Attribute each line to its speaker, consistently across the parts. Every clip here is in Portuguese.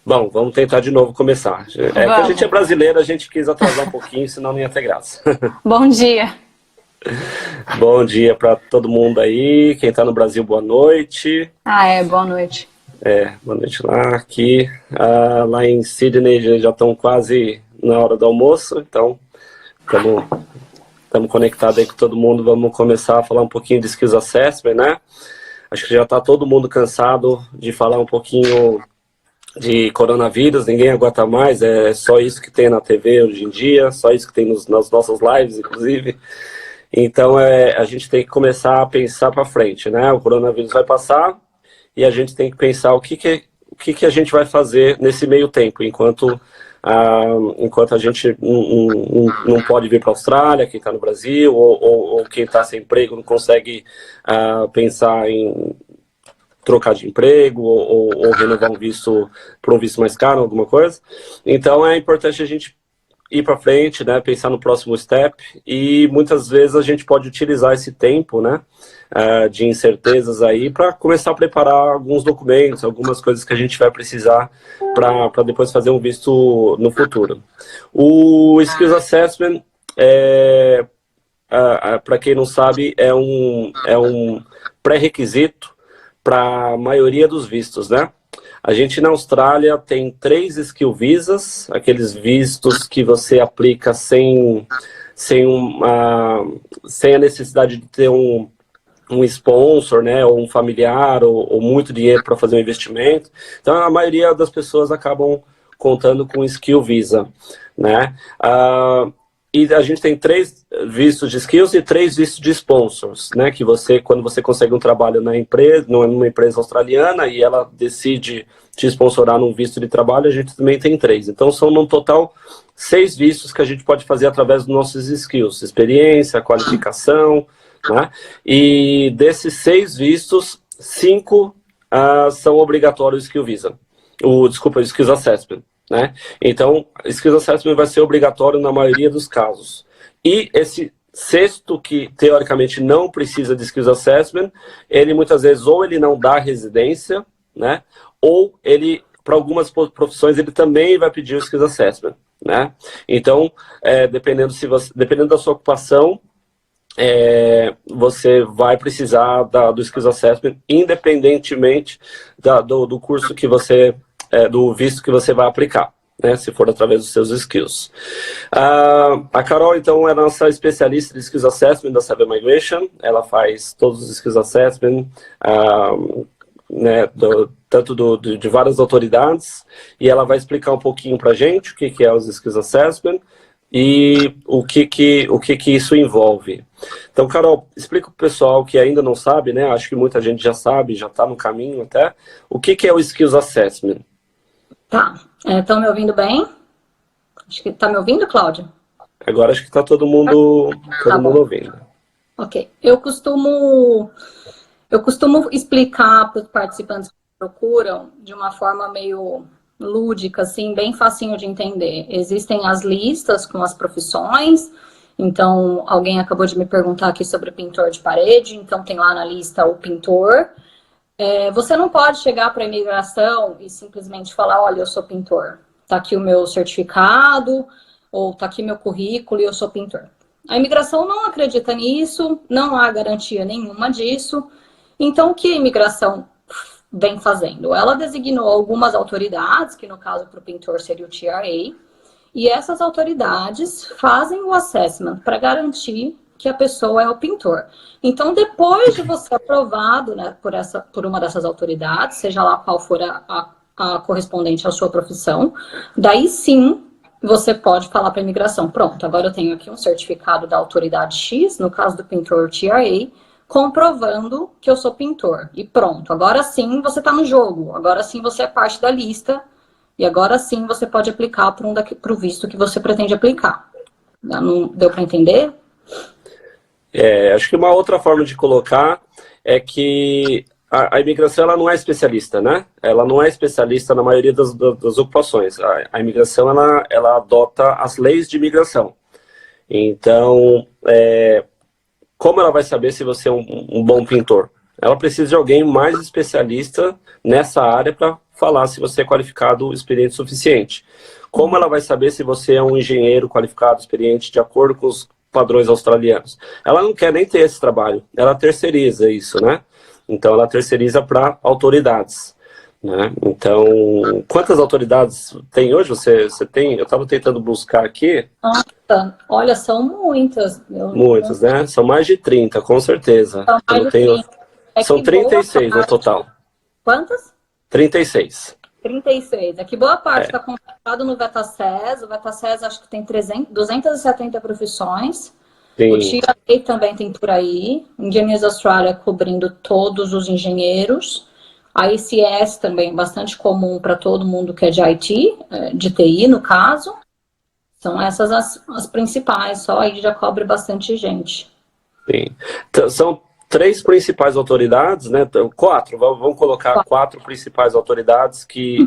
Speaker 1: Bom, vamos tentar de novo começar. Que a gente é brasileiro, a gente quis atrasar um pouquinho, senão não ia ter graça.
Speaker 2: Bom dia.
Speaker 1: Bom dia para todo mundo aí. Quem está no Brasil, boa noite.
Speaker 2: Boa noite.
Speaker 1: Boa noite lá. Aqui, lá em Sydney, já estão quase na hora do almoço, então estamos conectados aí com todo mundo. Vamos começar a falar um pouquinho de Skills Assessment, né? Acho que já está todo mundo cansado de falar um pouquinho de coronavírus, ninguém aguenta mais, é só isso que tem na TV hoje em dia, só isso que tem nas nossas lives, inclusive. Então, a gente tem que começar a pensar para frente, né? O coronavírus vai passar e a gente tem que pensar o que a gente vai fazer nesse meio tempo, enquanto a gente não pode vir para a Austrália, quem está no Brasil, ou quem está sem emprego não consegue pensar em trocar de emprego ou renovar um visto por um visto mais caro, alguma coisa. Então é importante a gente ir para frente, né, pensar no próximo step, e muitas vezes a gente pode utilizar esse tempo, né, de incertezas aí para começar a preparar alguns documentos, algumas coisas que a gente vai precisar para depois fazer um visto no futuro. O Skills Assessment, para quem não sabe, é um pré-requisito para a maioria dos vistos, né? A gente na Austrália tem 3 skill visas, aqueles vistos que você aplica sem a necessidade de ter um sponsor, né, ou um familiar, ou muito dinheiro para fazer um investimento. Então a maioria das pessoas acabam contando com skill visa, né? E a gente tem 3 vistos de skills e 3 vistos de sponsors, né? Que quando você consegue um trabalho numa empresa australiana e ela decide te sponsorar num visto de trabalho, a gente também tem 3. Então são no total 6 vistos que a gente pode fazer através dos nossos skills, experiência, qualificação, né? E desses 6 vistos, 5 são obrigatórios skill visa. O Skills Assessment. Né? Então, Skills Assessment vai ser obrigatório na maioria dos casos. E esse 6º, que teoricamente não precisa de Skills Assessment, ele muitas vezes ou ele não dá residência, né? Ou ele, para algumas profissões, ele também vai pedir o Skills Assessment, né? Então, dependendo da sua ocupação, você vai precisar do Skills Assessment, independentemente do curso que você do visto que você vai aplicar, né, se for através dos seus skills. A Carol, então, é a nossa especialista de Skills Assessment da Cyber Migration. Ela faz todos os Skills Assessment, né, tanto de várias autoridades, e ela vai explicar um pouquinho para a gente o que é os Skills Assessment e o que isso envolve. Então, Carol, explica para o pessoal que ainda não sabe, né, acho que muita gente já sabe, já está no caminho até, o que é o Skills Assessment.
Speaker 3: Tá. Estão me ouvindo bem? Acho que tá me ouvindo, Cláudia?
Speaker 1: Agora acho que está todo mundo ouvindo.
Speaker 3: Ok. Eu costumo explicar para os participantes que procuram de uma forma meio lúdica, assim, bem facinho de entender. Existem as listas com as profissões. Então, alguém acabou de me perguntar aqui sobre pintor de parede. Então, tem lá na lista o pintor. Você não pode chegar para a imigração e simplesmente falar, olha, eu sou pintor. Tá aqui o meu certificado, ou tá aqui meu currículo e eu sou pintor. A imigração não acredita nisso, não há garantia nenhuma disso. Então, o que a imigração vem fazendo? Ela designou algumas autoridades, que no caso para o pintor seria o TRA, e essas autoridades fazem o assessment para garantir que a pessoa é o pintor. Então, depois de você aprovado, né, por uma dessas autoridades, seja lá qual for a correspondente à sua profissão, daí sim você pode falar para a imigração, pronto, agora eu tenho aqui um certificado da autoridade X, no caso do pintor TRA, comprovando que eu sou pintor. E pronto, agora sim você está no jogo, agora sim você é parte da lista, e agora sim você pode aplicar para o visto que você pretende aplicar. Não deu para entender?
Speaker 1: Acho que uma outra forma de colocar é que a imigração ela não é especialista, né? Ela não é especialista na maioria das ocupações. A imigração ela adota as leis de imigração. Então, como ela vai saber se você é um bom pintor? Ela precisa de alguém mais especialista nessa área para falar se você é qualificado, experiente o suficiente. Como ela vai saber se você é um engenheiro qualificado, experiente, de acordo com os padrões australianos? Ela não quer nem ter esse trabalho, ela terceiriza isso, né? Então, ela terceiriza para autoridades, né? Então, quantas autoridades tem hoje? Você tem? Eu estava tentando buscar aqui.
Speaker 3: Nossa, olha, são muitas.
Speaker 1: Muitas, né? São mais de 30, com certeza.
Speaker 3: São mais de 30.
Speaker 1: São 36 no total.
Speaker 3: Quantas?
Speaker 1: 36.
Speaker 3: 36. Aqui boa parte está contratado no VetaSES. O VetaSES acho que tem 270 profissões.
Speaker 1: Sim.
Speaker 3: O TIA também tem por aí. Engineers Australia cobrindo todos os engenheiros. A ICS também bastante comum para todo mundo que é de IT, de TI no caso. São essas as principais, só aí já cobre bastante gente.
Speaker 1: Sim. Então, são 3 principais autoridades, né? 4, vamos colocar 4 principais autoridades, que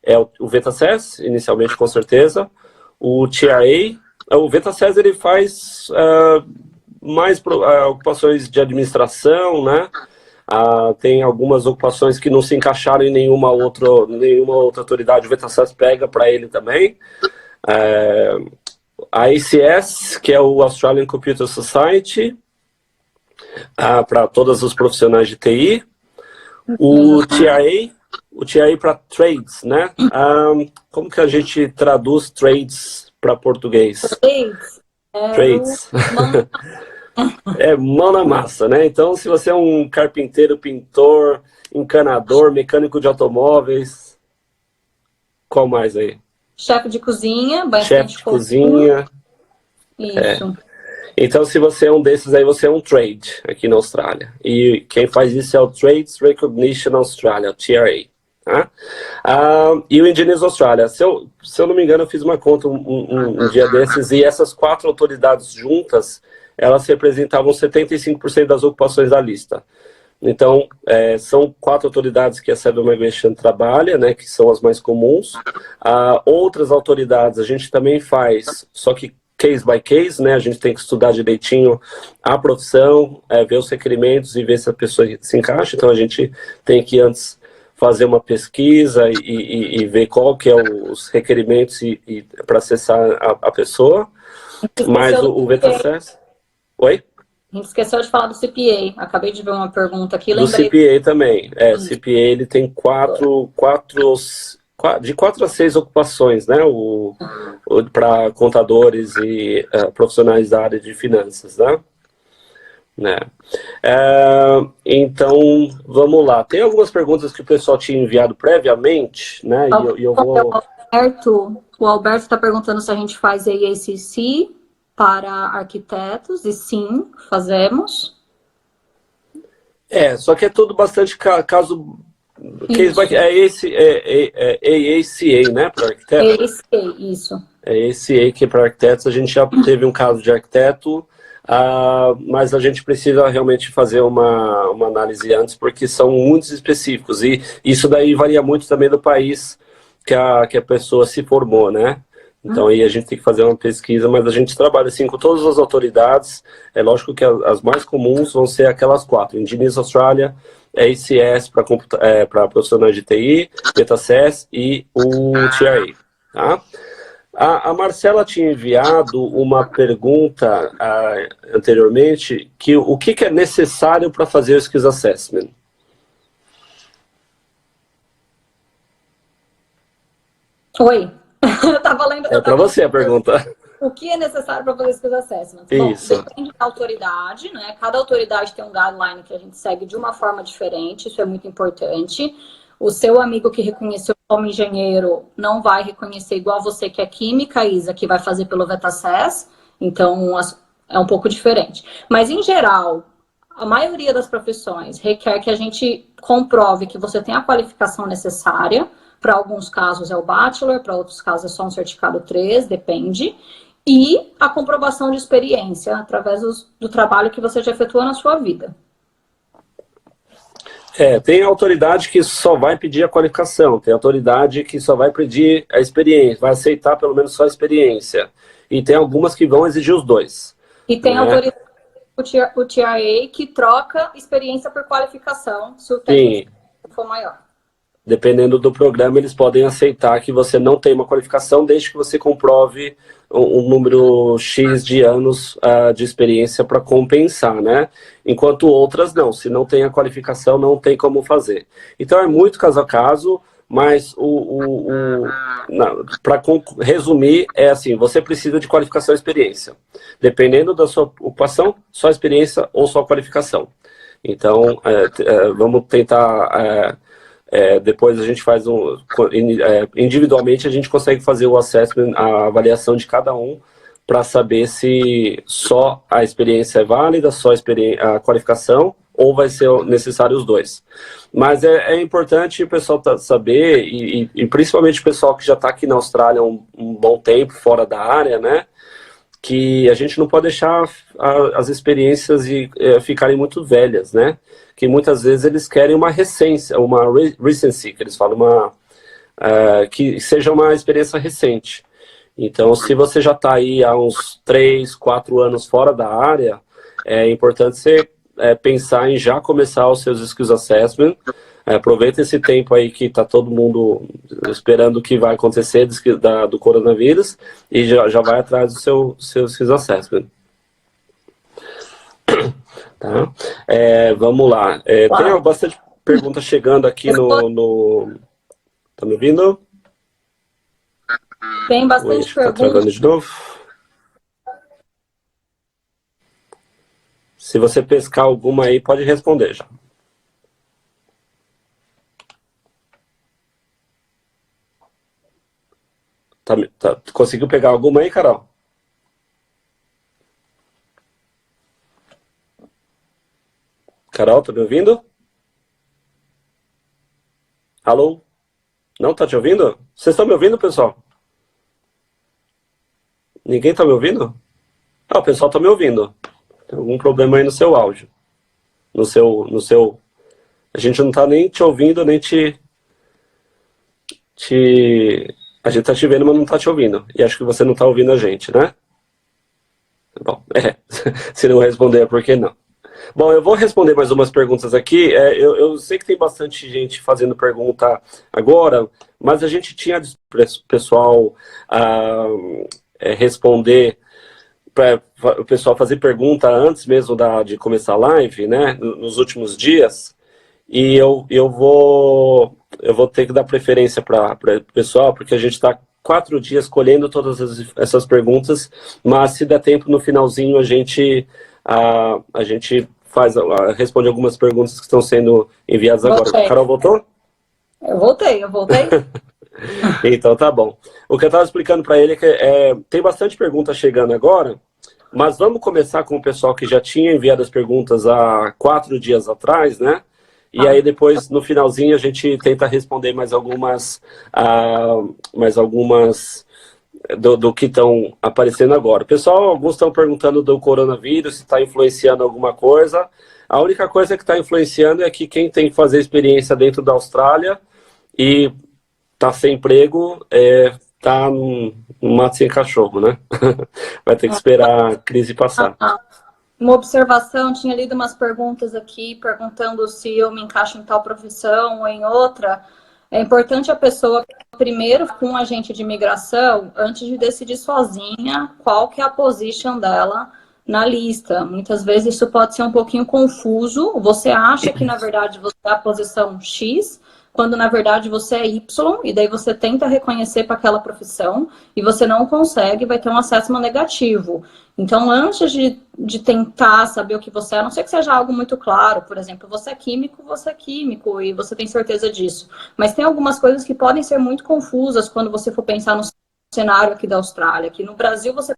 Speaker 1: é o VetaSES, inicialmente com certeza, o TRA. O VetaSES ele faz mais ocupações de administração, né? Tem algumas ocupações que não se encaixaram em nenhuma outra autoridade, o VetaSES pega para ele também. A ACS, que é o Australian Computer Society, para todos os profissionais de TI. O TIA para trades, né? Como que a gente traduz trades para português? Trades. É mão na massa, né? Então, se você é um carpinteiro, pintor, encanador, mecânico de automóveis, qual mais aí?
Speaker 3: Chefe de cozinha,
Speaker 1: chefe de cozinha.
Speaker 3: Isso.
Speaker 1: Então, se você é um desses aí, você é um trade aqui na Austrália. E quem faz isso é o Trades Recognition Australia, o TRA. Tá? E o Engineers Australia. Se eu não me engano, eu fiz uma conta um dia desses, e essas 4 autoridades juntas, elas representavam 75% das ocupações da lista. Então, são 4 autoridades que a Cyber Migration trabalha, né, que são as mais comuns. Outras autoridades a gente também faz, só que case by case, né, a gente tem que estudar direitinho a profissão, ver os requerimentos e ver se a pessoa se encaixa. Então, a gente tem que antes fazer uma pesquisa e ver qual que é os requerimentos para acessar a pessoa. Mas o VetaSES... Oi?
Speaker 3: A gente esqueceu de falar do CPA. Acabei de ver uma pergunta aqui.
Speaker 1: Do CPA também. CPA ele tem de 4 a 6 ocupações, né? Para contadores e profissionais da área de finanças, né? Então, vamos lá. Tem algumas perguntas que o pessoal tinha enviado previamente, né? E eu vou...
Speaker 3: O Alberto está perguntando se a gente faz AACC para arquitetos, e sim, fazemos.
Speaker 1: Só que é tudo bastante caso... AACA, né, para arquitetos?
Speaker 3: AACA, isso.
Speaker 1: AACA, que é para arquitetos, a gente já teve um caso de arquiteto, mas a gente precisa realmente fazer uma análise antes, porque são muito específicos, e isso daí varia muito também do país que a pessoa se formou, né? Então aí a gente tem que fazer uma pesquisa, mas a gente trabalha assim com todas as autoridades. É lógico que as mais comuns vão ser aquelas 4: Engineers Australia, ACS para profissionais de TI, VetaSES e o TRA. Tá? A Marcela tinha enviado uma pergunta anteriormente, que o que é necessário para fazer o Skills Assessment?
Speaker 3: Oi. Eu tava lendo.
Speaker 1: Para você a pergunta.
Speaker 3: O que é necessário para fazer Skills Assessment?
Speaker 1: Isso.
Speaker 3: Bom, depende da autoridade, né? Cada autoridade tem um guideline que a gente segue de uma forma diferente, isso é muito importante. O seu amigo que reconheceu como engenheiro não vai reconhecer igual você que é química, Isa, que vai fazer pelo VetaSES, então é um pouco diferente. Mas, em geral, a maioria das profissões requer que a gente comprove que você tem a qualificação necessária. Para alguns casos é o Bachelor, para outros casos é só um certificado 3, depende. E a comprovação de experiência, através do trabalho que você já efetuou na sua vida.
Speaker 1: Tem autoridade que só vai pedir a qualificação, tem autoridade que só vai pedir a experiência, vai aceitar pelo menos só a experiência. E tem algumas que vão exigir os dois.
Speaker 3: E tem autoridade, o TRA, que troca experiência por qualificação, se o tempo for maior.
Speaker 1: dependendo do programa, eles podem aceitar que você não tem uma qualificação, desde que você comprove um número X de anos de experiência para compensar, né? Enquanto outras não, se não tem a qualificação, não tem como fazer. Então é muito caso a caso, mas para resumir, é assim, você precisa de qualificação e experiência. Dependendo da sua ocupação, só experiência ou só qualificação. Então, vamos tentar... depois a gente faz individualmente a gente consegue fazer o assessment, a avaliação de cada um, para saber se só a experiência é válida, só a qualificação, ou vai ser necessário os dois. Mas é importante o pessoal saber, e principalmente o pessoal que já está aqui na Austrália há um bom tempo, fora da área, né? Que a gente não pode deixar as experiências ficarem muito velhas, né? Que muitas vezes eles querem uma recência, uma recency, que eles falam, que seja uma experiência recente. Então, se você já está aí há uns 3, 4 anos fora da área, é importante você pensar em já começar os seus Skills Assessment. Aproveita esse tempo aí que está todo mundo esperando o que vai acontecer do coronavírus e já vai atrás do seu Skills Assessment. Tá? Vamos lá. Tem bastante perguntas chegando aqui no... Tá me ouvindo?
Speaker 3: Tem bastante
Speaker 1: perguntas. Tá travando de novo? Se você pescar alguma aí, pode responder já. Conseguiu pegar alguma aí, Carol? Carol, tá me ouvindo? Alô? Não tá te ouvindo? Vocês estão me ouvindo, pessoal? Ninguém tá me ouvindo? O pessoal tá me ouvindo. Tem algum problema aí no seu áudio. No seu... A gente não tá nem te ouvindo, nem A gente tá te vendo, mas não tá te ouvindo. E acho que você não tá ouvindo a gente, né? Bom, se não responder é porque não. Bom, eu vou responder mais umas perguntas aqui. Eu sei que tem bastante gente fazendo pergunta agora, mas a gente tinha pessoal responder, para o pessoal fazer pergunta antes mesmo de começar a live, né? Nos últimos dias. E eu vou ter que dar preferência para o pessoal, porque a gente está 4 dias colhendo todas essas perguntas, mas se der tempo no finalzinho a gente responde algumas perguntas que estão sendo enviadas agora. Carol, voltou?
Speaker 3: Eu voltei.
Speaker 1: Então tá bom. O que eu estava explicando para ele é que tem bastante pergunta chegando agora, mas vamos começar com o pessoal que já tinha enviado as perguntas há 4 dias atrás, né? E aí depois, no finalzinho, a gente tenta responder mais algumas do que estão aparecendo agora. Pessoal, alguns estão perguntando do coronavírus, se está influenciando alguma coisa. A única coisa que está influenciando é que quem tem que fazer experiência dentro da Austrália e está sem emprego, está num mato sem cachorro, né? Vai ter que esperar a crise passar.
Speaker 3: Uma observação, tinha lido umas perguntas aqui, perguntando se eu me encaixo em tal profissão ou em outra. É importante a pessoa, primeiro, com um agente de imigração, antes de decidir sozinha qual que é a position dela na lista. Muitas vezes isso pode ser um pouquinho confuso. Você acha que, na verdade, você é a posição X, quando, na verdade, você é Y, e daí você tenta reconhecer para aquela profissão, e você não consegue, vai ter um assessment negativo. Então, antes de tentar saber o que você é, a não ser que seja algo muito claro, por exemplo, você é químico, e você tem certeza disso. Mas tem algumas coisas que podem ser muito confusas quando você for pensar no cenário aqui da Austrália. Aqui no Brasil, você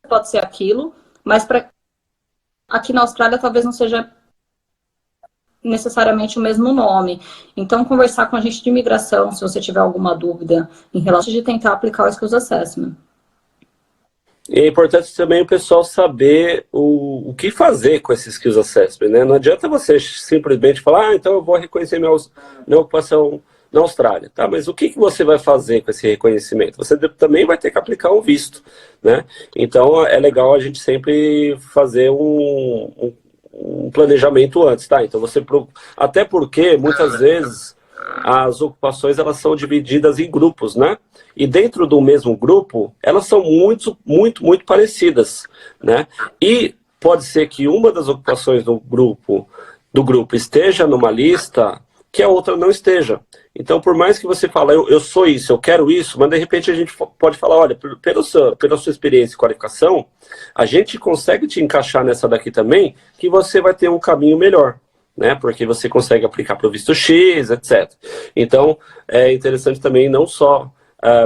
Speaker 3: pode ser aquilo, mas aqui na Austrália talvez não seja necessariamente o mesmo nome. Então, conversar com a gente de imigração, se você tiver alguma dúvida em relação de tentar aplicar o Skills Assessment.
Speaker 1: E é importante também o pessoal saber o que fazer com esse Skills Assessment, né? Não adianta você simplesmente falar, então eu vou reconhecer minha ocupação na Austrália, tá? Mas o que você vai fazer com esse reconhecimento? Você também vai ter que aplicar um visto, né? Então, é legal a gente sempre fazer um planejamento antes, tá? Então até porque muitas vezes as ocupações elas são divididas em grupos, né? E dentro do mesmo grupo, elas são muito parecidas, né? E pode ser que uma das ocupações do grupo esteja numa lista que a outra não esteja. Então, por mais que você fale, eu sou isso, eu quero isso, mas de repente a gente pode falar, olha, pela sua experiência e qualificação, a gente consegue te encaixar nessa daqui também, que você vai ter um caminho melhor, né? Porque você consegue aplicar para o visto X, etc. Então, é interessante também não só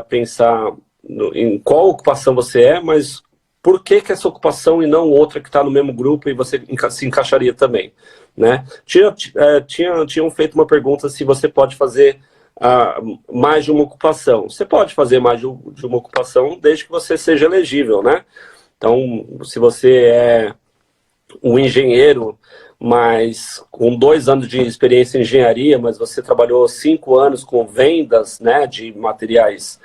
Speaker 1: pensar em qual ocupação você é, mas por que essa ocupação e não outra que está no mesmo grupo e você se encaixaria também, né? Tinham feito uma pergunta se você pode fazer mais de uma ocupação. Você pode fazer mais de uma ocupação desde que você seja elegível, né? Então, se você é um engenheiro, mas com 2 anos de experiência em engenharia, mas você trabalhou 5 anos com vendas, né, de materiais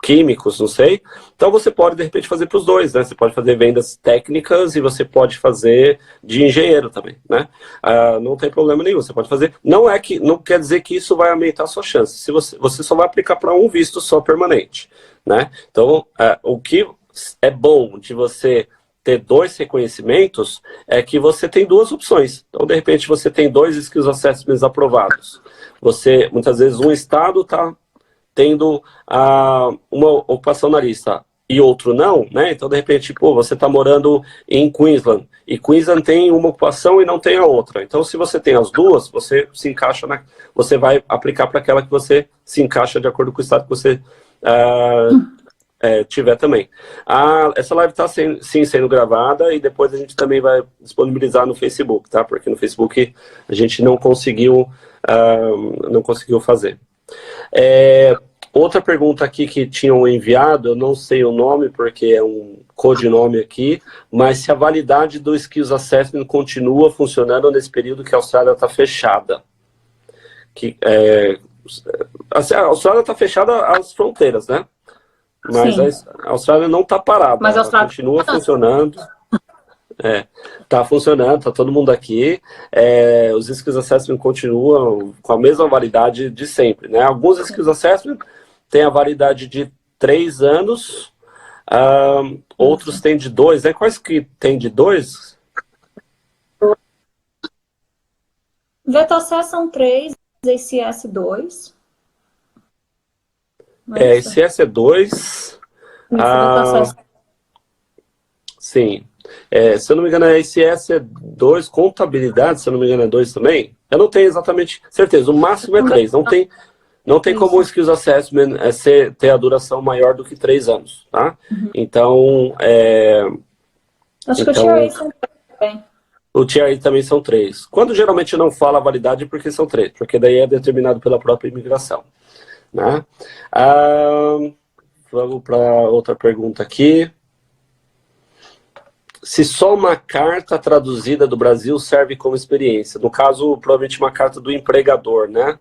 Speaker 1: químicos, não sei. Então você pode, de repente, fazer para os dois, né? Você pode fazer vendas técnicas e você pode fazer de engenheiro também, né? Não tem problema nenhum, você pode fazer. Não quer dizer que isso vai aumentar a sua chance. Se você só vai aplicar para um visto só permanente, né? Então, o que é bom de você ter 2 reconhecimentos é que você tem 2 opções. Então, de repente, você tem 2 skills assessments aprovados. Muitas vezes, um estado está tendo uma ocupação na lista e outro não, né? Então, de repente, você está morando em Queensland e Queensland tem uma ocupação e não tem a outra. Então, se você tem as 2, você se encaixa você vai aplicar para aquela que você se encaixa de acordo com o estado que você tiver também. Essa live está sim sendo gravada e depois a gente também vai disponibilizar no Facebook, tá? Porque no Facebook a gente não conseguiu fazer. Outra pergunta aqui que tinham enviado, eu não sei o nome porque é um codinome aqui, mas se a validade do Skills Assessment continua funcionando nesse período que a Austrália está fechada. A Austrália está fechada às fronteiras, né? Mas a Austrália não está parada,
Speaker 3: mas a Austrália
Speaker 1: continua funcionando. Está funcionando, está todo mundo aqui. Os Skills Assessment continuam com a mesma validade de sempre, né? Alguns Skills Assessment têm a validade de 3 anos, outros têm de 2, né? Quais que tem de 2?
Speaker 3: VTOC são 3, ACS 2.
Speaker 1: ACS é 2. Sim. Se eu não me engano, a ACS é 2, contabilidade, se eu não me engano, é 2 também. Eu não tenho exatamente certeza, o máximo é 3. Não tem como o Skills Assessment ter a duração maior do que 3 anos, tá? Então,
Speaker 3: acho que o TRA são 3 também.
Speaker 1: O TRA também são 3. Quando geralmente não fala a validade, porque são 3, porque daí é determinado pela própria imigração, né? Vamos para outra pergunta aqui. Se só uma carta traduzida do Brasil serve como experiência? No caso, provavelmente uma carta do empregador, né?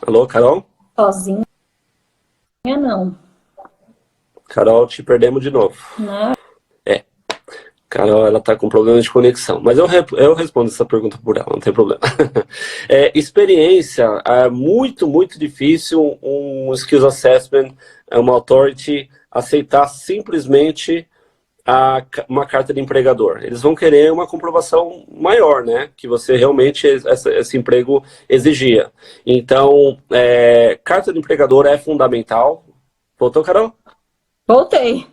Speaker 1: Alô, Carol?
Speaker 3: Sozinha, não.
Speaker 1: Carol, te perdemos de novo.
Speaker 3: Né?
Speaker 1: Carol, ela tá com problema de conexão. Mas eu respondo essa pergunta por ela, não tem problema. Experiência, é muito difícil um Skills Assessment, uma Authority, aceitar simplesmente uma carta de empregador. Eles vão querer uma comprovação maior, né? Que você realmente, esse emprego exigia. Então, carta de empregador é fundamental. Voltou, Carol?
Speaker 3: Voltei.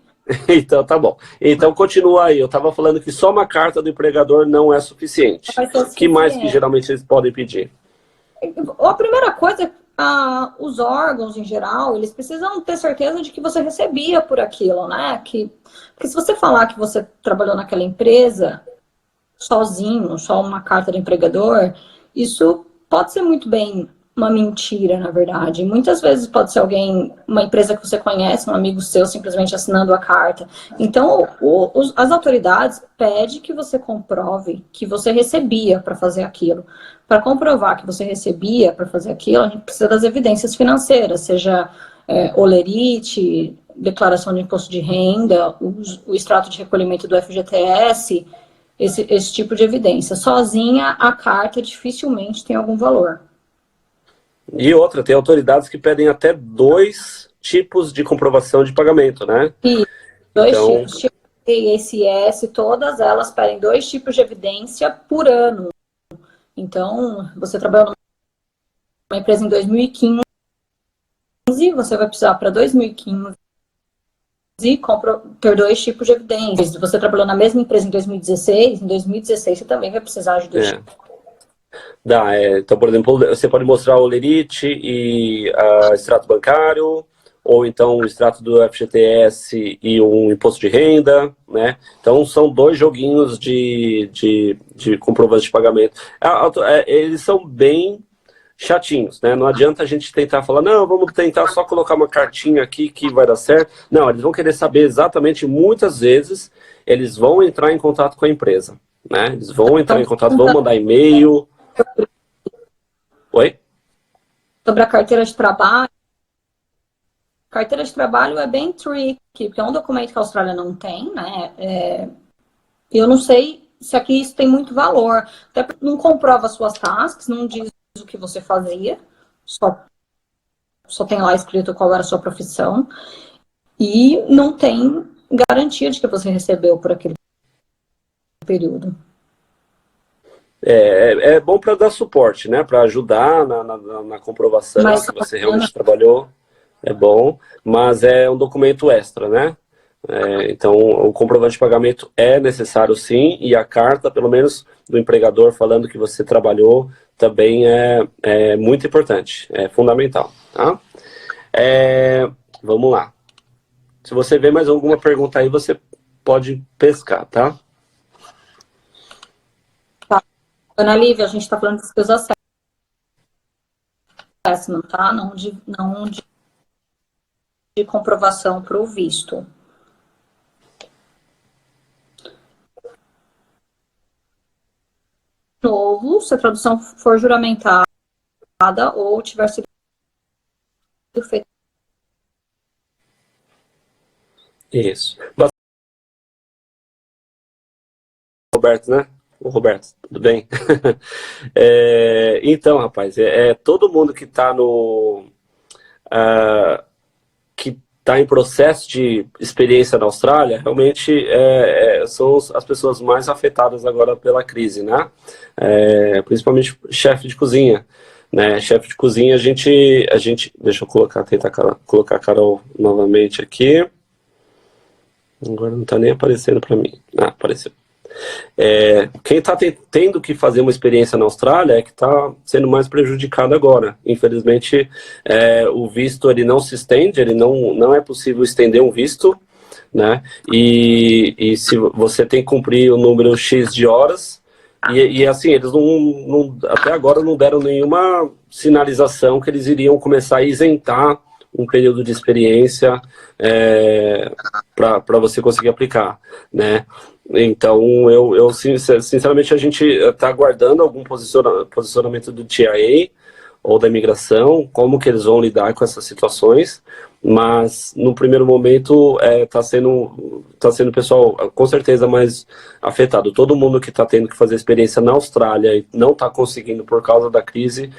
Speaker 1: Então, tá bom. Então, continua aí. Eu estava falando que só uma carta do empregador não é suficiente. O que mais que geralmente eles podem pedir?
Speaker 3: A primeira coisa, os órgãos em geral, eles precisam ter certeza de que você recebia por aquilo, né? Porque se você falar que você trabalhou naquela empresa sozinho, só uma carta de empregador, isso pode ser muito bem uma mentira, na verdade. Muitas vezes pode ser alguém, uma empresa que você conhece, um amigo seu, simplesmente assinando a carta. Então, as autoridades pedem que você comprove que você recebia para fazer aquilo. Para comprovar que você recebia para fazer aquilo, a gente precisa das evidências financeiras, seja olerite, declaração de imposto de renda, o extrato de recolhimento do FGTS, esse tipo de evidência. Sozinha, a carta dificilmente tem algum valor.
Speaker 1: E outra, tem autoridades que pedem até 2 tipos de comprovação de pagamento, né?
Speaker 3: E 2
Speaker 1: então,
Speaker 3: tipos, tipo ISS, todas elas pedem 2 tipos de evidência por ano. Então, você trabalhou numa empresa em 2015, você vai precisar para 2015 ter 2 tipos de evidência. Se você trabalhou na mesma empresa em 2016, você também vai precisar de 2 tipos.
Speaker 1: Então, por exemplo, você pode mostrar o Lerite e extrato bancário, ou então o extrato do FGTS e um imposto de renda, né? Então, são 2 joguinhos de comprovante de pagamento. Eles são bem chatinhos, né? Não adianta a gente tentar falar, não, vamos tentar só colocar uma cartinha aqui que vai dar certo. Não, eles vão querer saber exatamente, muitas vezes, eles vão entrar em contato com a empresa, né? Eles vão entrar em contato, vão mandar e-mail. Oi?
Speaker 3: Sobre a carteira de trabalho. Carteira de trabalho é bem tricky, porque é um documento que a Austrália não tem, né? Eu não sei se aqui isso tem muito valor. Até porque não comprova suas tasks, não diz o que você fazia, só tem lá escrito qual era a sua profissão. E não tem garantia de que você recebeu por aquele período.
Speaker 1: É bom para dar suporte, né? Para ajudar na comprovação que você realmente trabalhou. É bom, mas é um documento extra, né? Então, o comprovante de pagamento é necessário sim, e a carta, pelo menos, do empregador falando que você trabalhou, também é muito importante, é fundamental, tá? Vamos lá. Se você vê mais alguma pergunta aí, você pode pescar, tá?
Speaker 3: Tá. Ana Lívia, a gente está falando de skills assessment, tá? Não de comprovação para o visto. De novo, se a tradução for juramentada ou tiver sido feita.
Speaker 1: Isso. Roberto, né? O Roberto, tudo bem? Então, rapaz, todo mundo que está que está em processo de experiência na Austrália, realmente são as pessoas mais afetadas agora pela crise, né? Principalmente chefe de cozinha. Né? Chefe de cozinha, a gente deixa eu tentar colocar a Carol novamente aqui. Agora não está nem aparecendo para mim. Apareceu. Quem está tendo que fazer uma experiência na Austrália é que está sendo mais prejudicado agora. Infelizmente, o visto ele não se estende, ele não é possível estender um visto, né? E se você tem que cumprir o número X de horas, e assim, eles até agora não deram nenhuma sinalização que eles iriam começar a isentar um período de experiência para você conseguir aplicar, né? Então, sinceramente, a gente está aguardando algum posicionamento do TIA ou da imigração, como que eles vão lidar com essas situações, mas no primeiro momento está sendo o pessoal com certeza mais afetado. Todo mundo que está tendo que fazer experiência na Austrália e não está conseguindo por causa da crise,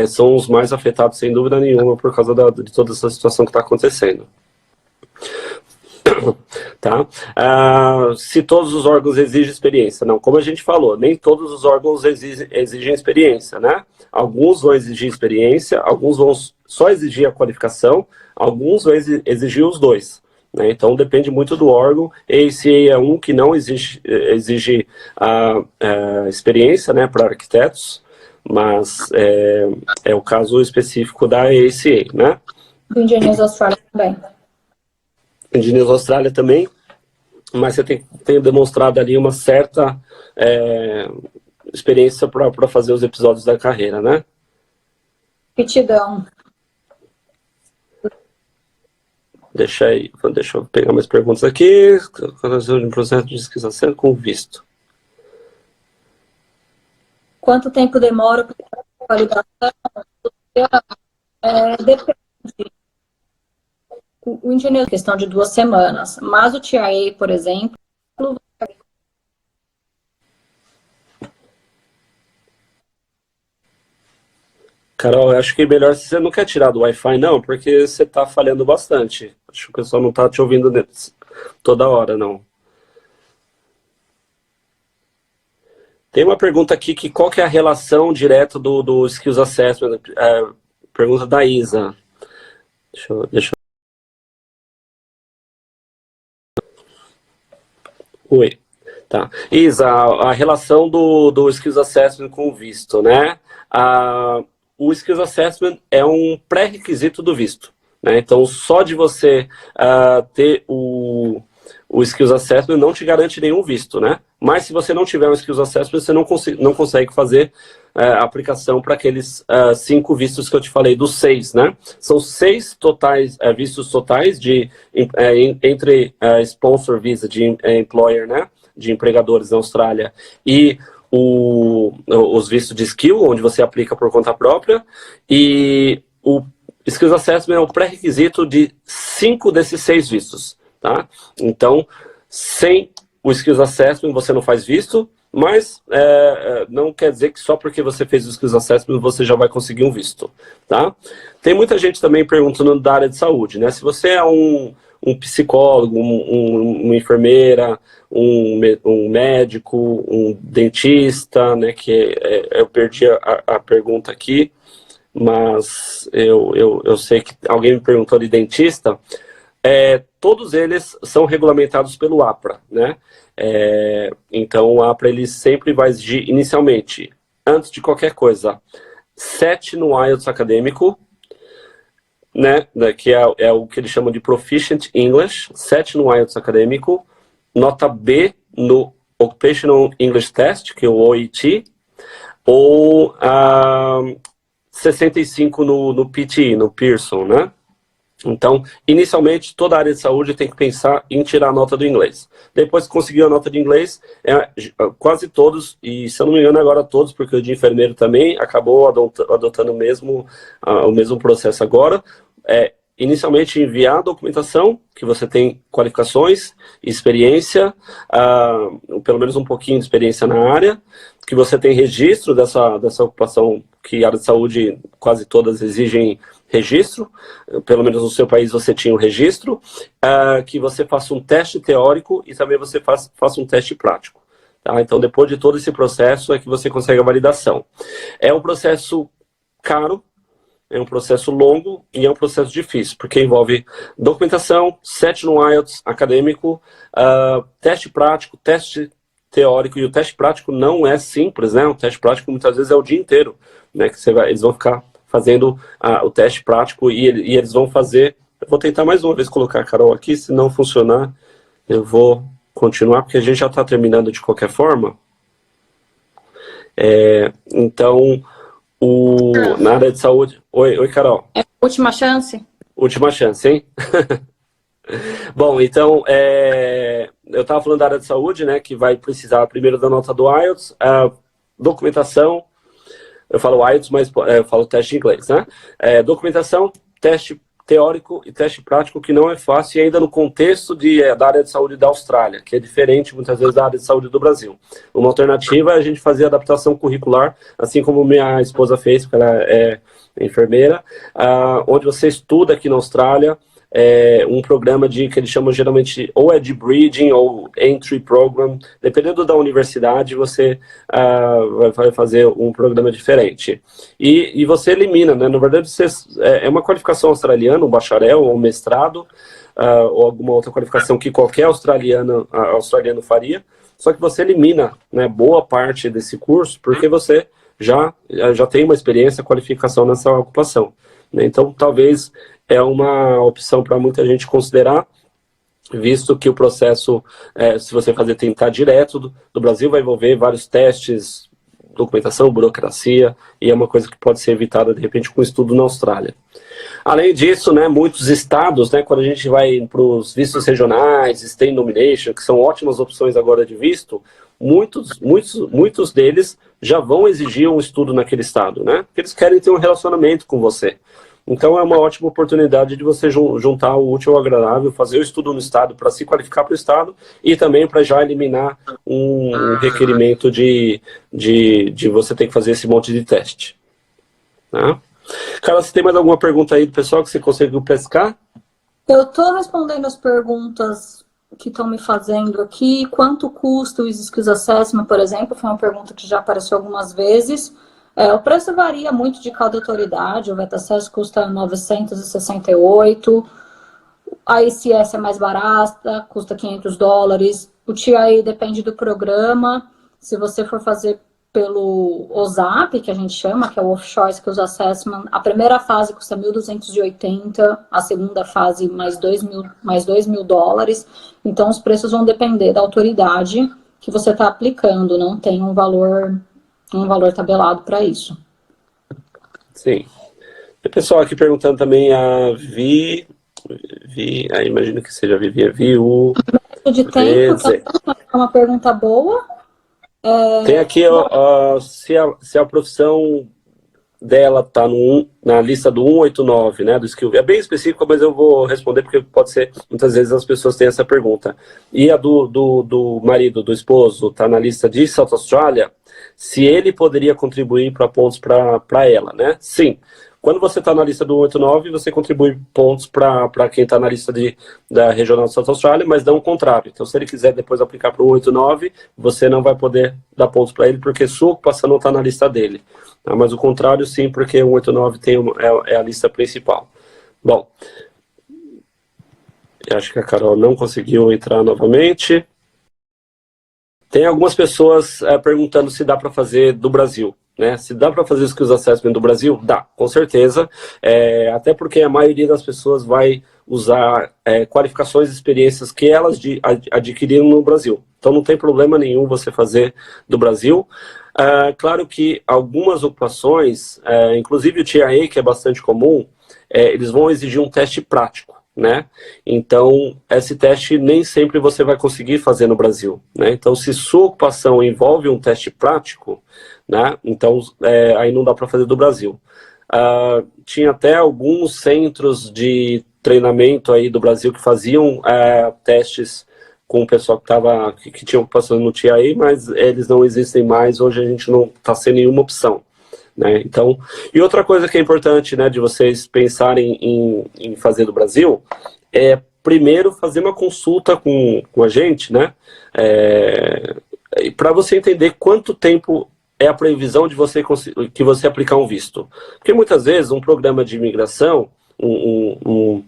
Speaker 1: são os mais afetados, sem dúvida nenhuma, por causa de toda essa situação que está acontecendo. Tá? Se todos os órgãos exigem experiência. Não, como a gente falou, nem todos os órgãos exigem experiência, né? Alguns vão exigir experiência, alguns vão só exigir a qualificação, alguns vão exigir os dois. Né? Então, depende muito do órgão. ACA é um que não exige a experiência, né, para arquitetos, mas é o caso específico da ACA, né?
Speaker 3: Engenheiros Austrália também.
Speaker 1: Engenheiros Austrália também, mas você tem demonstrado ali uma certa experiência para fazer os episódios da carreira, né?
Speaker 3: Aptidão.
Speaker 1: Deixa eu pegar mais perguntas aqui. Um processo de inscrição com visto.
Speaker 3: Quanto tempo demora para a validação? Depende. o engenheiro, questão de 2 semanas, mas o TIA, por exemplo,
Speaker 1: Carol, eu acho que melhor se você não quer tirar do Wi-Fi, não, porque você está falhando bastante. Acho que o pessoal não está te ouvindo toda hora, não. Tem uma pergunta aqui, que qual que é a relação direta do Skills Assessment? Pergunta da Isa. Deixa eu... Oi. Tá. Isa, a relação do Skills Assessment com o visto, né? O Skills Assessment é um pré-requisito do visto, né? Então, só de você ter o Skills Assessment não te garante nenhum visto, né? Mas se você não tiver um Skills Assessment, você não consegue fazer a aplicação para aqueles 5 vistos que eu te falei, dos 6, né? São 6 totais, vistos totais entre sponsor visa, de employer, né? De empregadores na Austrália, e os vistos de skill, onde você aplica por conta própria, e o Skills Assessment é o pré-requisito de 5 desses 6 vistos, tá? Então, sem o Skills Assessment você não faz visto, mas não quer dizer que só porque você fez o Skills Assessment você já vai conseguir um visto, tá? Tem muita gente também perguntando da área de saúde, né? Se você é um psicólogo, uma enfermeira, um médico, um dentista, né, que eu perdi a pergunta aqui, mas eu sei que alguém me perguntou de dentista. Todos eles são regulamentados pelo APRA, né? Então o APRA ele sempre vai exigir inicialmente, antes de qualquer coisa, 7 no IELTS acadêmico, né, que é o que eles chamam de Proficient English, 7 no IELTS acadêmico, nota B no Occupational English Test, que é o OET, ou 65 no PTE, no Pearson, né? Então, inicialmente, toda a área de saúde tem que pensar em tirar a nota do inglês. Depois que conseguiu a nota de inglês, quase todos, e se eu não me engano agora todos, porque o de enfermeiro também acabou adotando o mesmo processo agora, inicialmente enviar a documentação, que você tem qualificações, experiência, pelo menos um pouquinho de experiência na área, que você tem registro dessa ocupação, que a área de saúde quase todas exigem registro, pelo menos no seu país você tinha o registro, que você faça um teste teórico e também você faça um teste prático. Tá? Então, depois de todo esse processo é que você consegue a validação. É um processo caro, é um processo longo e é um processo difícil, porque envolve documentação, 7 no IELTS acadêmico, teste prático, teste teórico, e o teste prático não é simples, né? O teste prático muitas vezes é o dia inteiro, né? Que eles vão ficar fazendo o teste prático e eles vão fazer... Eu vou tentar mais uma vez colocar a Carol aqui, se não funcionar, eu vou continuar, porque a gente já está terminando de qualquer forma. Então... na área de saúde... Oi, Carol.
Speaker 3: Última chance?
Speaker 1: Última chance, hein? Bom, então, eu estava falando da área de saúde, né, que vai precisar primeiro da nota do IELTS, documentação, eu falo IELTS, mas eu falo teste de inglês, né? Documentação, teste teórico e teste prático, que não é fácil, e ainda no contexto da área de saúde da Austrália, que é diferente muitas vezes da área de saúde do Brasil. Uma alternativa é a gente fazer adaptação curricular, assim como minha esposa fez, porque ela é enfermeira, onde você estuda aqui na Austrália, um programa que eles chamam geralmente ou de Bridging ou Entry Program, dependendo da universidade você vai fazer um programa diferente. E você elimina, né? Na verdade é uma qualificação australiana, um bacharel ou um mestrado, ou alguma outra qualificação que qualquer australiano faria, só que você elimina, né, boa parte desse curso, porque você já tem uma experiência, qualificação nessa ocupação, né? Então talvez é uma opção para muita gente considerar, visto que o processo, se você tentar direto do Brasil, vai envolver vários testes, documentação, burocracia, e é uma coisa que pode ser evitada, de repente, com estudo na Austrália. Além disso, né, muitos estados, né, quando a gente vai para os vistos regionais, State Nomination, que são ótimas opções agora de visto, muitos deles já vão exigir um estudo naquele estado, né? Porque eles querem ter um relacionamento com você. Então é uma ótima oportunidade de você juntar o útil ao agradável, fazer o estudo no Estado para se qualificar para o Estado e também para já eliminar um requerimento de você ter que fazer esse monte de teste. Tá? Cara, você tem mais alguma pergunta aí do pessoal que você conseguiu pescar?
Speaker 3: Eu estou respondendo as perguntas que estão me fazendo aqui. Quanto custa o Skills Assessment, por exemplo? Foi uma pergunta que já apareceu algumas vezes. O preço varia muito de cada autoridade. O VetaSess custa 968. A ICS é mais barata, custa $500. O TIA depende do programa. Se você for fazer pelo OSAP, que a gente chama, que é o Offshore Skills Assessment, a primeira fase custa 1.280, a segunda fase mais $2.000. Então, os preços vão depender da autoridade que você está aplicando, não tem um valor tabelado para isso.
Speaker 1: Sim. E o pessoal aqui perguntando também a aí imagino que seja Viu.
Speaker 3: De tempo, é uma pergunta boa.
Speaker 1: Tem aqui se a profissão dela está na lista do 189, né, do Skill. É bem específico, mas eu vou responder porque pode ser, muitas vezes as pessoas têm essa pergunta. E a do marido, do esposo, está na lista de South Australia, se ele poderia contribuir para pontos para ela, né? Sim. Quando você está na lista do 189, você contribui pontos para quem está na lista da Regional de South Australia, mas não o contrário. Então, se ele quiser depois aplicar para o 189, você não vai poder dar pontos para ele, porque sua ocupação não está na lista dele. Tá? Mas o contrário, sim, porque o 189 é a lista principal. Bom, eu acho que a Carol não conseguiu entrar novamente. Tem algumas pessoas perguntando se dá para fazer do Brasil. Né? Se dá para fazer o Skills Assessment do Brasil? Dá, com certeza. Até porque a maioria das pessoas vai usar qualificações e experiências que elas adquiriram no Brasil. Então não tem problema nenhum você fazer do Brasil. Claro que algumas ocupações, inclusive o TIA, que é bastante comum, eles vão exigir um teste prático. Né? Então, esse teste nem sempre você vai conseguir fazer no Brasil. Né? Então, se sua ocupação envolve um teste prático, né? Então, aí não dá para fazer do Brasil. Tinha até alguns centros de treinamento aí do Brasil que faziam testes com o pessoal que tinha ocupação no TIA, mas eles não existem mais, hoje a gente não está sem nenhuma opção. Né? Então, e outra coisa que é importante, né, de vocês pensarem em fazer do Brasil é primeiro fazer uma consulta com a gente, né, para você entender quanto tempo é a previsão de que você aplicar um visto. Porque muitas vezes um programa de imigração, um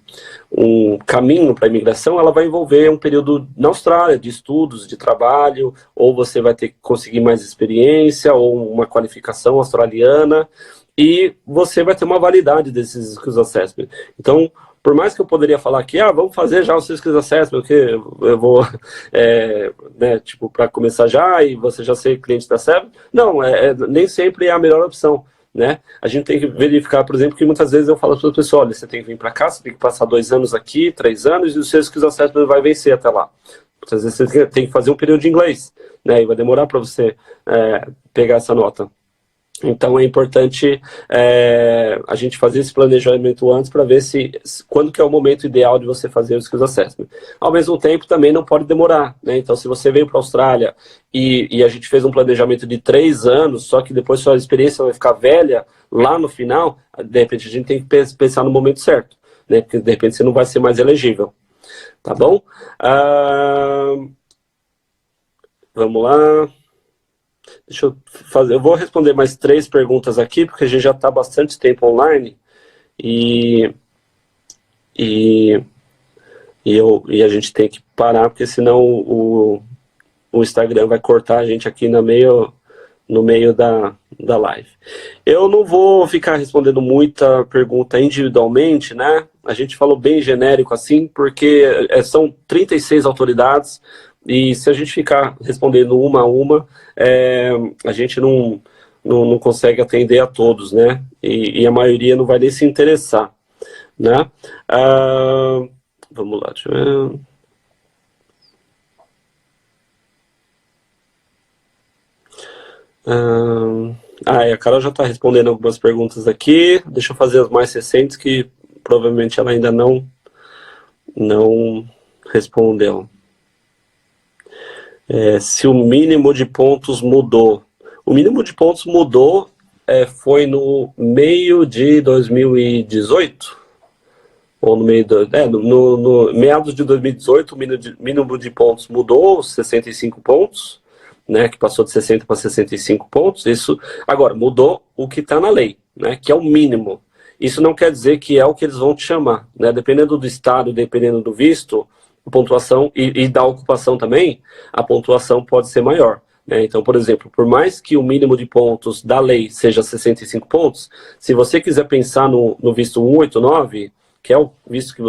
Speaker 1: caminho para a imigração, ela vai envolver um período na Austrália, de estudos, de trabalho, ou você vai ter que conseguir mais experiência, ou uma qualificação australiana, e você vai ter uma validade desses Skills Assessment. Então, por mais que eu poderia falar que, vamos fazer já o seu Skills Assessment, porque eu vou, né, tipo, para começar já, e você já ser cliente da SEB, não, nem sempre é a melhor opção. Né? A gente tem que verificar, por exemplo, que muitas vezes eu falo para o pessoal, olha, você tem que vir para cá, você tem que passar 2 anos aqui, 3 anos, e o seu Skills Assessment vai vencer até lá. Muitas vezes você tem que fazer um período de inglês, né? E vai demorar para você pegar essa nota. Então é importante a gente fazer esse planejamento antes para ver quando que é o momento ideal de você fazer o Skills Assessment. Ao mesmo tempo, também não pode demorar, né? Então, se você veio para a Austrália e a gente fez um planejamento de 3 anos, só que depois sua experiência vai ficar velha, lá no final, de repente a gente tem que pensar no momento certo, né? Porque de repente você não vai ser mais elegível. Tá bom? Vamos lá. Deixa eu fazer. Eu vou responder mais 3 perguntas aqui, porque a gente já está bastante tempo online e a gente tem que parar, porque senão o Instagram vai cortar a gente aqui no meio da live. Eu não vou ficar respondendo muita pergunta individualmente, né? A gente falou bem genérico assim, porque são 36 autoridades, e se a gente ficar respondendo uma a uma, a gente não consegue atender a todos, né? E a maioria não vai nem se interessar, né? Vamos lá, deixa eu ver. A Carol já está respondendo algumas perguntas aqui. Deixa eu fazer as mais recentes, que provavelmente ela ainda não respondeu. Se o mínimo de pontos mudou. O mínimo de pontos mudou, foi no meio de 2018? Ou no meio no meados de 2018, o mínimo de pontos mudou, 65 pontos, né, que passou de 60 para 65 pontos. Isso, agora, mudou o que está na lei, né, que é o mínimo. Isso não quer dizer que é o que eles vão te chamar, né, dependendo do estado, dependendo do visto, a pontuação e da ocupação também, a pontuação pode ser maior. Então, por exemplo, por mais que o mínimo de pontos da lei seja 65 pontos, se você quiser pensar no visto 189, que é o visto que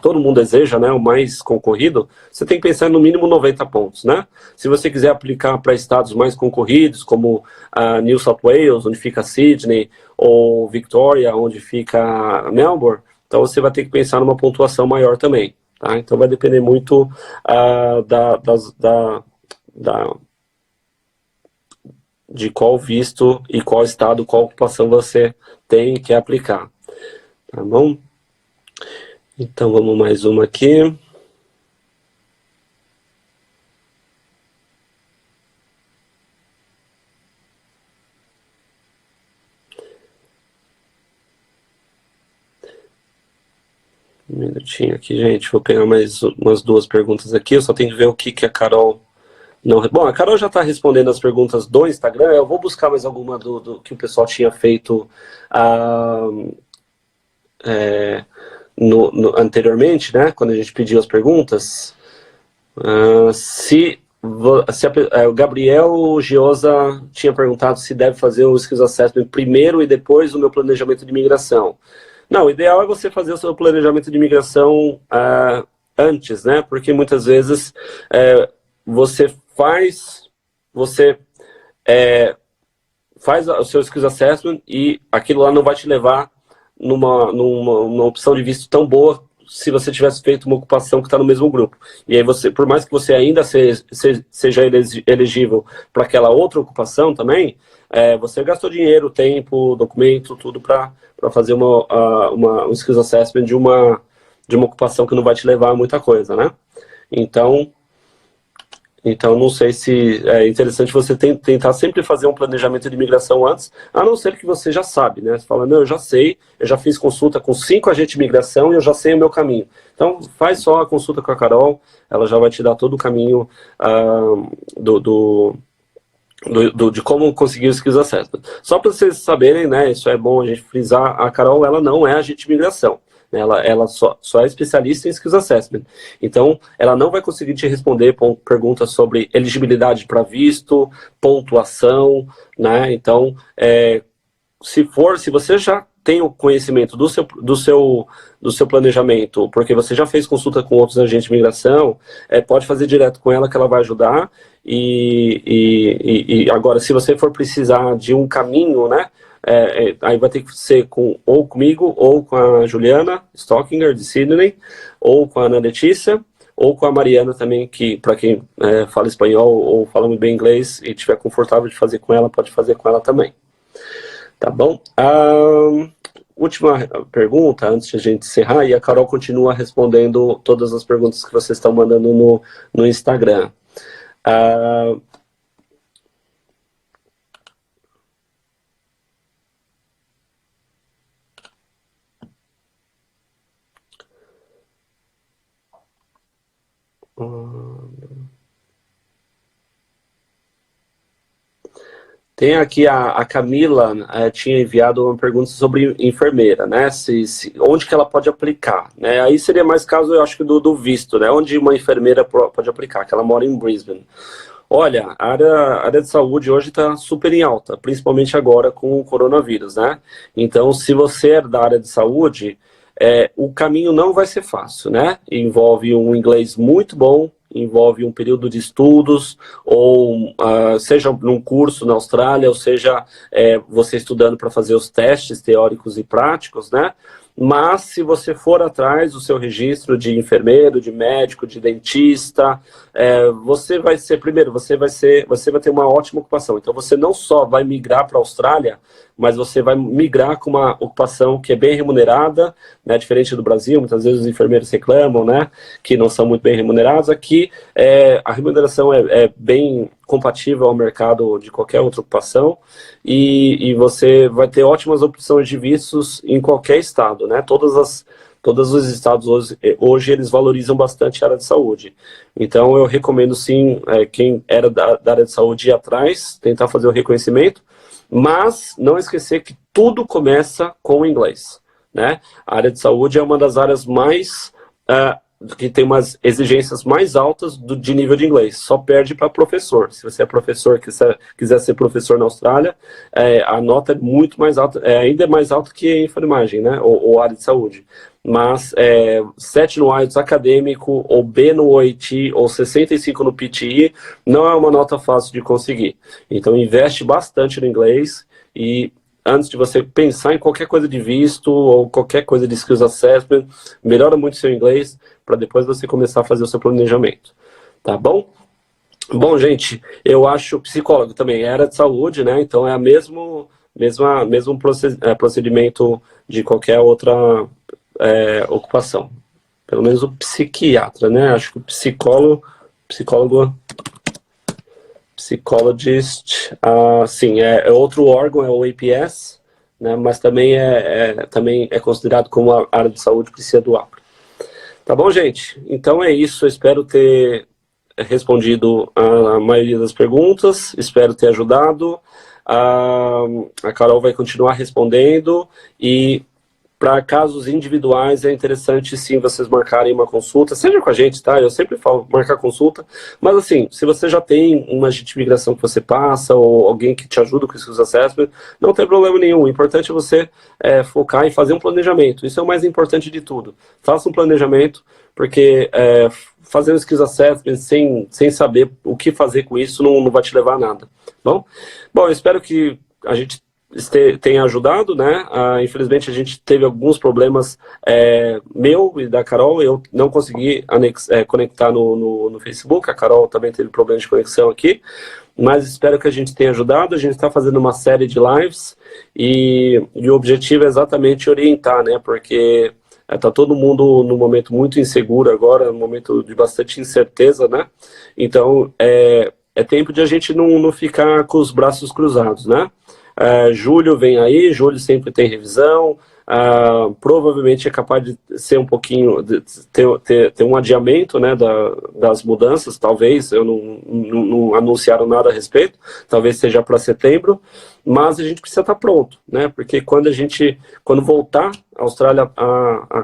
Speaker 1: todo mundo deseja, né, o mais concorrido, você tem que pensar no mínimo 90 pontos, né? Se você quiser aplicar para estados mais concorridos, como New South Wales, onde fica Sydney, ou Victoria, onde fica Melbourne, então você vai ter que pensar numa pontuação maior também, tá? Então vai depender muito de qual visto e qual estado, qual ocupação você tem que aplicar, tá bom? Então, vamos mais uma aqui. Um minutinho aqui, gente. Vou pegar mais umas duas perguntas aqui. Eu só tenho que ver o que a Carol não... Bom, a Carol já está respondendo as perguntas do Instagram. Eu vou buscar mais alguma do que o pessoal tinha feito anteriormente, né? Quando a gente pediu as perguntas. O Gabriel Giosa tinha perguntado se deve fazer o Skills Assessment primeiro e depois o meu planejamento de imigração. Não, o ideal é você fazer o seu planejamento de imigração antes, né? Porque muitas vezes você faz o seu Skills Assessment e aquilo lá não vai te levar numa opção de visto tão boa se você tivesse feito uma ocupação que está no mesmo grupo. E aí você, por mais que você ainda seja elegível para aquela outra ocupação também, você gastou dinheiro, tempo, documento, tudo para fazer um Skills Assessment de uma ocupação que não vai te levar a muita coisa, né? Então, não sei se é interessante você tentar sempre fazer um planejamento de imigração antes, a não ser que você já sabe, né? Você fala, não, eu já sei, eu já fiz consulta com 5 agentes de imigração e eu já sei o meu caminho. Então, faz só a consulta com a Carol, ela já vai te dar todo o caminho de como conseguir o Skills Assessment. Só para vocês saberem, né, isso é bom a gente frisar, a Carol, ela não é agente de imigração. Ela só é especialista em Skills Assessment. Então, ela não vai conseguir te responder perguntas sobre elegibilidade para visto, pontuação, né? Então, se você já tem o conhecimento do seu planejamento, porque você já fez consulta com outros agentes de imigração, pode fazer direto com ela que ela vai ajudar. E agora, se você for precisar de um caminho, né? Aí vai ter que ser ou comigo, ou com a Juliana Stockinger, de Sydney, ou com a Ana Letícia, ou com a Mariana também, que para quem fala espanhol ou fala muito bem inglês e estiver confortável de fazer com ela, pode fazer com ela também. Tá bom? Última pergunta, antes de a gente encerrar, e a Carol continua respondendo todas as perguntas que vocês estão mandando no Instagram. Tem aqui a Camila tinha enviado uma pergunta sobre enfermeira, né? Onde que ela pode aplicar, né? Aí seria mais caso, eu acho que do visto, né? Onde uma enfermeira pode aplicar, que ela mora em Brisbane. Olha, a área de saúde hoje está super em alta, principalmente agora com o coronavírus, né? Então, se você é da área de saúde, o caminho não vai ser fácil, né? Envolve um inglês muito bom envolve um período de estudos, ou seja num curso na Austrália, ou seja você estudando para fazer os testes teóricos e práticos, né? Mas se você for atrás do seu registro de enfermeiro, de médico, de dentista, você vai ser, primeiro, você vai ter uma ótima ocupação. Então você não só vai migrar para a Austrália, mas você vai migrar com uma ocupação que é bem remunerada, né, diferente do Brasil. Muitas vezes os enfermeiros reclamam, né, que não são muito bem remunerados. Aqui a remuneração é bem compatível ao mercado de qualquer outra ocupação, e você vai ter ótimas opções de vistos em qualquer estado, né? Todos os estados hoje eles valorizam bastante a área de saúde. Então eu recomendo sim, quem era da área de saúde ir atrás, tentar fazer o reconhecimento, mas não esquecer que tudo começa com o inglês, né? A área de saúde é uma das áreas mais que tem umas exigências mais altas de nível de inglês, só perde para professor. Se você é professor, quiser ser professor na Austrália, a nota é muito mais alta, ainda mais alta que a enfermagem, né, ou área de saúde. Mas 7 no IELTS acadêmico, ou B no OIT, ou 65 no PTE, não é uma nota fácil de conseguir. Então investe bastante no inglês, e antes de você pensar em qualquer coisa de visto ou qualquer coisa de skills assessment, melhora muito seu inglês para depois você começar a fazer o seu planejamento. Tá bom? Bom, gente, eu acho psicólogo também é área de saúde, né? Então é mesmo procedimento de qualquer outra ocupação. Pelo menos o psiquiatra, né? Acho que o psychologist, sim, é outro órgão, é o APS, né, mas também é considerado como a área de saúde precisa do APRO. Tá bom, gente? Então é isso, eu espero ter respondido a maioria das perguntas, espero ter ajudado. A Carol vai continuar respondendo, e para casos individuais é interessante sim vocês marcarem uma consulta, seja com a gente, tá? Eu sempre falo marcar consulta, mas assim, se você já tem uma agente de imigração que você passa, ou alguém que te ajuda com esses assessments, não tem problema nenhum. O importante é você focar em fazer um planejamento. Isso é o mais importante de tudo. Faça um planejamento, porque fazendo skills assessment sem saber o que fazer com isso não vai te levar a nada. Bom, eu espero que a gente tenha ajudado, né? Infelizmente a gente teve alguns problemas meu e da Carol. Eu não consegui conectar no Facebook. A Carol também teve problemas de conexão aqui, mas espero que a gente tenha ajudado. A gente está fazendo uma série de lives, e o objetivo é exatamente orientar, né? Porque está todo mundo num momento muito inseguro agora, num momento de bastante incerteza, né? Então é tempo de a gente não ficar com os braços cruzados, né? Julho vem aí, julho sempre tem revisão, provavelmente é capaz de ser um pouquinho, de ter um adiamento, né, das mudanças, talvez, eu não anunciaram nada a respeito, talvez seja para setembro, mas a gente precisa estar pronto, né, porque quando voltar a Austrália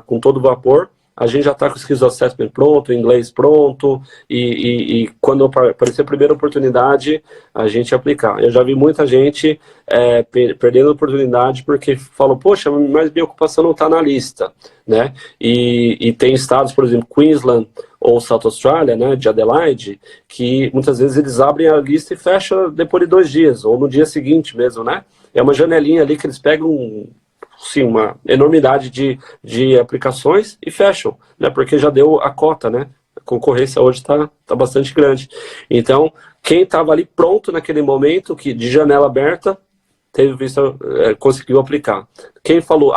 Speaker 1: com todo vapor, a gente já está com o Skills Assessment pronto, o inglês pronto, e quando aparecer a primeira oportunidade, a gente aplicar. Eu já vi muita gente perdendo a oportunidade porque falou, poxa, mas minha ocupação não está na lista, né? E tem estados, por exemplo, Queensland ou South Australia, né, de Adelaide, que muitas vezes eles abrem a lista e fecham depois de 2 dias, ou no dia seguinte mesmo, né? É uma janelinha ali que eles pegam sim, uma enormidade de aplicações e fecham, né? Porque já deu a cota, né? A concorrência hoje está bastante grande. Então, quem estava ali pronto naquele momento, que de janela aberta, conseguiu aplicar. Quem falou,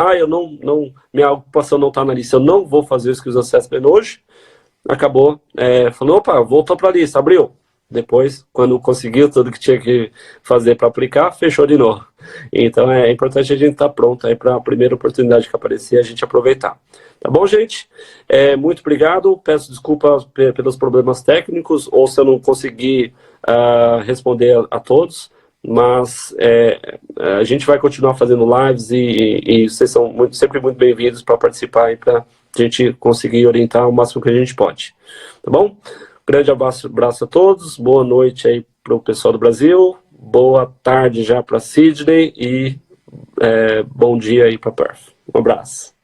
Speaker 1: minha ocupação não está na lista, eu não vou fazer o Skills Assessment hoje, acabou falando, opa, voltou para a lista, abriu. Depois, quando conseguiu tudo que tinha que fazer para aplicar, fechou de novo. Então é importante a gente estar pronto aí para a primeira oportunidade que aparecer, a gente aproveitar. Tá bom, gente? Muito obrigado. Peço desculpas pelos problemas técnicos, ou se eu não conseguir responder a todos, mas a gente vai continuar fazendo lives, e vocês são sempre muito bem-vindos para participar aí, para a gente conseguir orientar o máximo que a gente pode. Tá bom? Grande abraço a todos, boa noite aí para o pessoal do Brasil, boa tarde já para Sydney, e bom dia aí para Perth. Um abraço.